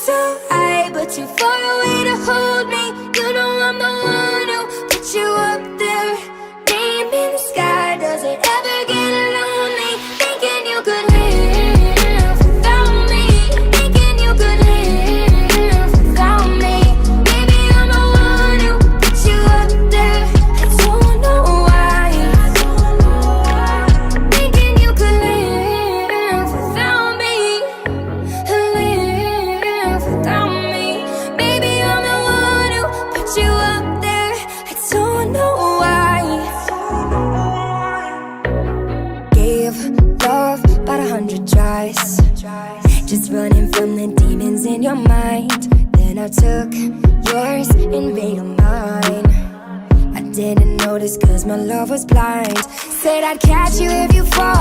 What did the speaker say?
so high, but too far away to hold me. You know I'm the one who put you up there. Name in the sky, does it ever get lonely? Thinking you could live without me. Thinking you could live without me. Maybe I'm the one who put you up there. I don't know why. Thinking you could live without me. Live without me. Maybe I'm the one who put you up there. I don't know why. Gave love about 100 tries, just running from the demons in your mind. Then I took yours and made them mine. I didn't notice cause my love was blind. Said I'd catch you if you fall.